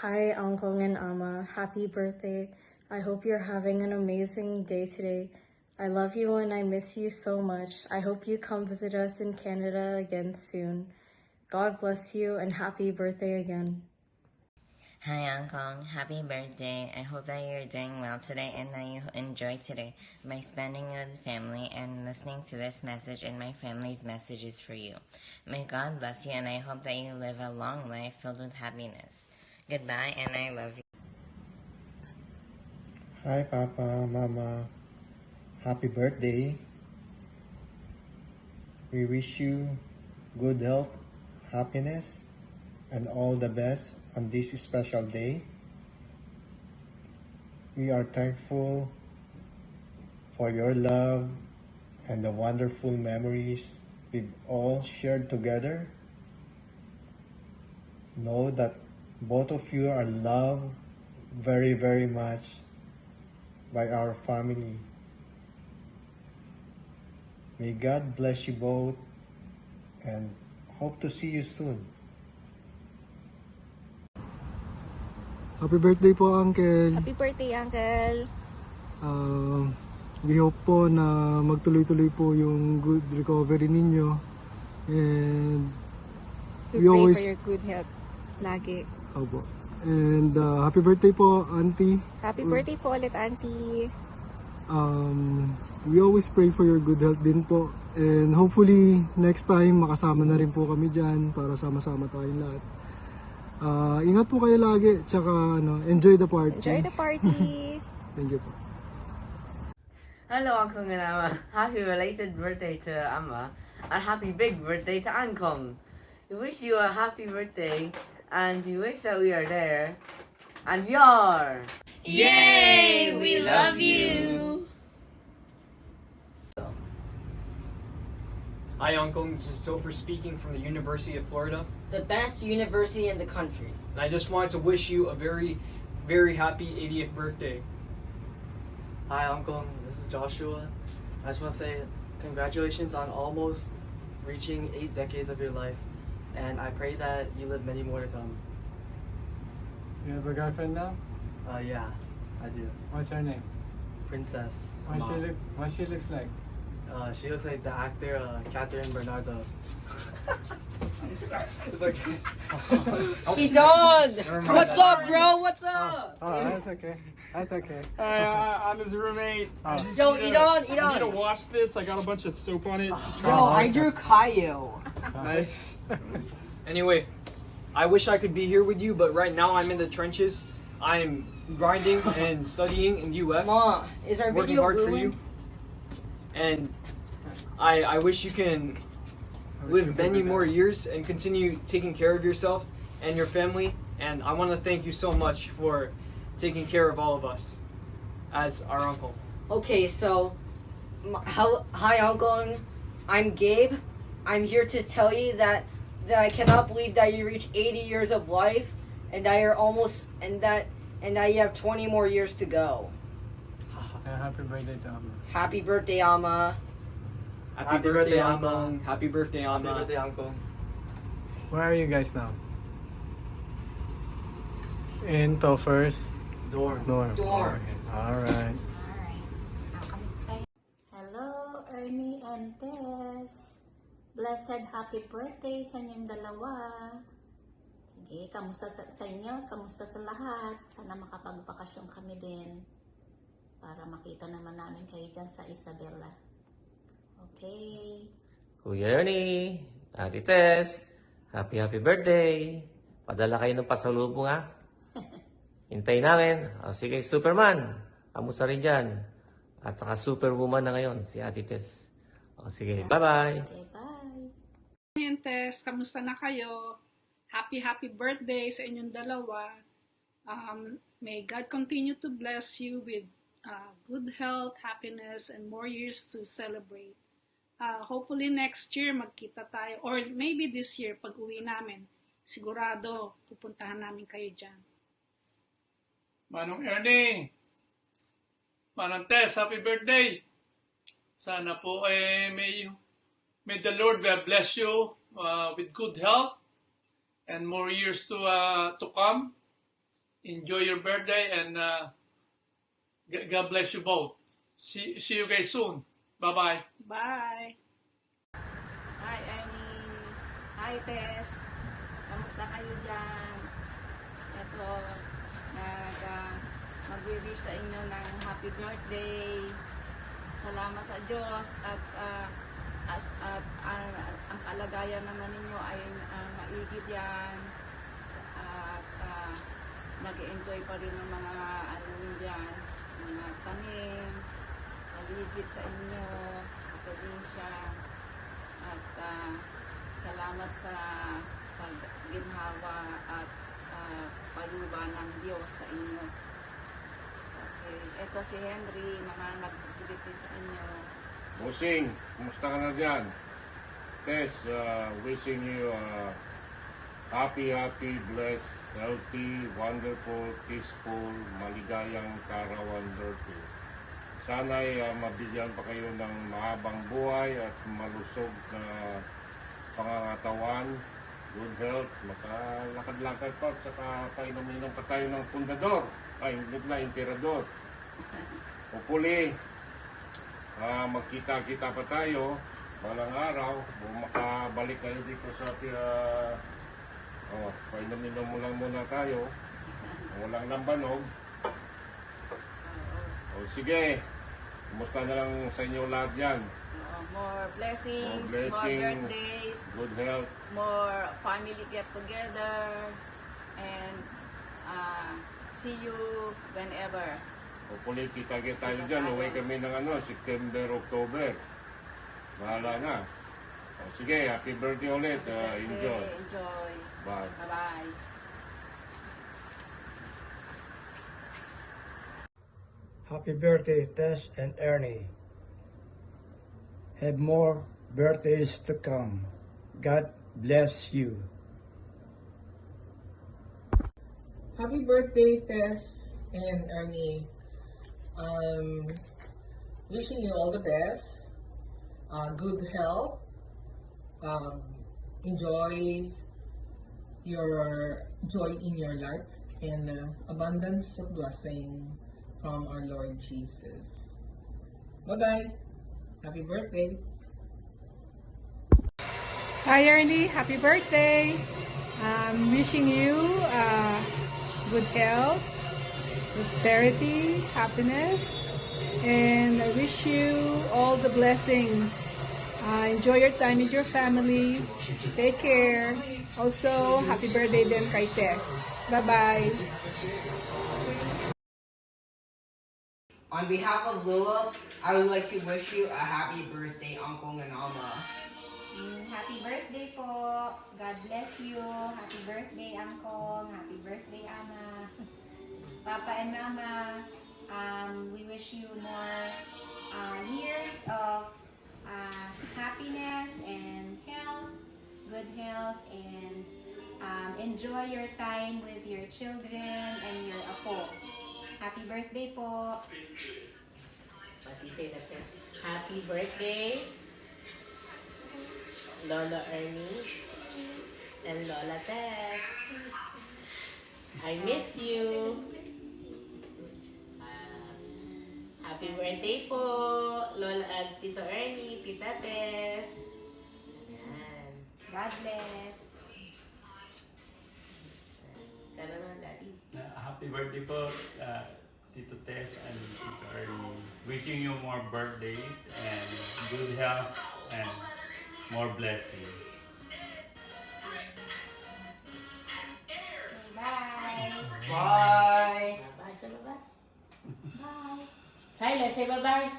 Hi, Uncle and Amma. Happy birthday. I hope you're having an amazing day today. I love you and I miss you so much. I hope you come visit us in Canada again soon. God bless you and happy birthday again. Hi, Uncle. Happy birthday. I hope that you're doing well today and that you enjoy today by spending with family and listening to this message and my family's messages for you. May God bless you and I hope that you live a long life filled with happiness. Goodbye and I love you. Hi, Papa, Mama. Happy birthday. We wish you good health, happiness, and all the best on this special day. We are thankful for your love and the wonderful memories we've all shared together. Know that both of you are loved very, very much by our family. May God bless you both and hope to see you soon. Happy birthday po, Uncle. Happy birthday, Uncle. We hope po na magtuloy-tuloy po yung good recovery ninyo. And We we pray always... for your good health lagi. Opo. And happy birthday po, Auntie. Happy birthday po ulit, Auntie. We always pray for your good health din po. And hopefully, next time, makasama na rin po kami dyan para sama-sama tayong lahat. Ingat po kayo lagi, tsaka enjoy the party. Enjoy the party. Thank you po. Hello, Uncle and Amma. Happy belated birthday to Amma, and happy big birthday to Uncle. We wish you a happy birthday, and we wish that we are there, and we are. Yay! We love you! Hi, Uncle. This is Topher speaking from the University of Florida. The best university in the country. And I just wanted to wish you a very, very happy 80th birthday. Hi, Uncle. This is Joshua. I just want to say congratulations on almost reaching 8 decades of your life. And I pray that you live many more to come. You have a girlfriend now? Yeah, I do. What's her name? Princess. What she looks like? She looks like the actor Catherine Bernardo. I'm sorry. It's okay. Idon! What's up, bro? What's up? Oh, that's okay. That's okay. I'm his roommate. Yo, Idon, I need to Idon. wash this. I got a bunch of soap on it. Yo, I drew Caillou. Nice. Anyway, I wish I could be here with you, but right now I'm in the trenches. I'm grinding and studying in UF. Ma, is our Working video hard for ruined? you. And I wish you can live many more years and continue taking care of yourself and your family. And I want to thank you so much for taking care of all of us as our uncle. Okay, so, hi, Uncle. I'm Gabe. I'm here to tell you that I cannot believe that you reached 80 years of life, and that you're almost and that you have 20 more years to go. Happy birthday to Amma. Happy birthday, Amma. Happy birthday, Uncle. Happy birthday, Happy Amma. birthday, Uncle. Where are you guys now? In Topher's Dorm. dorm. Dorm. Alright. Hello, Ernie and Tess. Blessed happy birthday sa inyong dalawa. Sige, kamusta sa inyo? Kamusta sa lahat? Sana makapagbakasyon kami din para makita naman namin kayo dyan sa Isabela. Okay. Kuya Ernie, Ate Tess, happy birthday. Padala kayo ng pasalubong ha. Hintayin namin. O, sige, Superman, kamusta rin dyan? At saka Superwoman na ngayon, si Ate Tess. O, sige, bye-bye. Okay, bye. Tess, kamusta na kayo? Happy birthday sa inyong dalawa. May God continue to bless you with good health, happiness, and more years to celebrate. Hopefully next year magkita tayo, or maybe this year pag uwi namin, sigurado pupuntahan namin kayo dyan. Manong Ernie, Manong Tess, happy birthday! Sana po may the Lord will bless you with good health and more years to come. enjoy your birthday, and God bless you both. See you guys soon. Bye-bye. Bye! Hi, Ernie. Hi, Tess. Kamusta kayo dyan? Ito, mag-wish sa inyo ng happy birthday. Salamat sa Diyos at ang kalagayan naman ninyo ay maigid yan. At nag-enjoy pa rin ng mga dyan, mga tanim, paligid sa inyo, sa probinsya. At salamat sa ginhawa at payuba ng Diyos sa inyo. Okay. Ito si Henry, mga nag-greet sa inyo. Bossing, kumusta ka na dyan? Tess, wishing you happy, blessed, healthy, wonderful, peaceful, maligayang Karawan birthday. Sana'y mabigyan pa kayo ng mahabang buhay at malusog na pangangatawan, good health, makalakad-lakad pa, at saka painom-inom pa tayo ng pundador, hindi na, emperador. Hopefully, magkita-kita pa tayo balang araw, makabalik kayo dito sa painom-inom mo lang muna tayo, walang lambanog. Sige, kumusta na lang sa inyo lahat yan? More blessings, more birthdays, good health, more family get together, and see you whenever. hopefully kita-kita tayo dyan. Uwi kami ng September, October. Bahala na. Sige, happy birthday ulit. Enjoy. Enjoy. Bye. Bye-bye. Happy birthday, Tess and Ernie. Have more birthdays to come. God bless you. Happy birthday, Tess and Ernie. Wishing you all the best, good health, enjoy your joy in your life, and abundance of blessing from our Lord Jesus. Bye-bye. Happy birthday. Hi Ernie, happy birthday. Wishing you good health, prosperity, happiness, and I wish you all the blessings. Enjoy your time with your family. Take care. Also, happy birthday din kay Tess. Bye-bye. On behalf of Lua, I would like to wish you a happy birthday, Uncle and Alma. Happy birthday po. God bless you. Happy birthday, Uncle. Happy birthday, Ama. Papa and Mama, we wish you more years of happiness and health, good health, and enjoy your time with your children and your apo. Happy birthday po. What do you say, that's it? Happy birthday, Lola Ernie and Lola Tess. I miss you. Happy birthday po, Lola, Tito Ernie, Tita Tess. Ayan. God bless. Ka naman, Daddy. Happy birthday po, Tito Tess and Tito Ernie. Wishing you more birthdays and good health and more blessings. Bye. Bye. Bye. Say bye-bye. Bye. Silas, say bye-bye.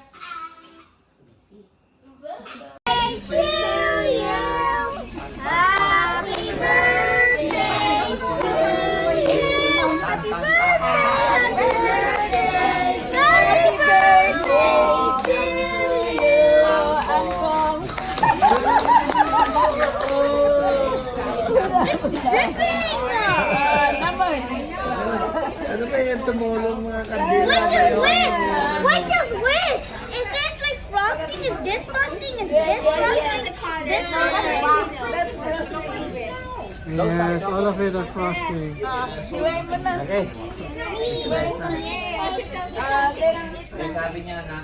To you, happy birthday to you, happy birthday to you, Uncle. It's dripping! Ano ba yan? Tumulong mga kandila kayo. Which is which? Is this like frosting? Is this frosting? Is this frosting? This frosting? That's frosting. Yes, all of it are frosting. Hiwain mo na. Okay. Hiwain mo na. Sabi niya na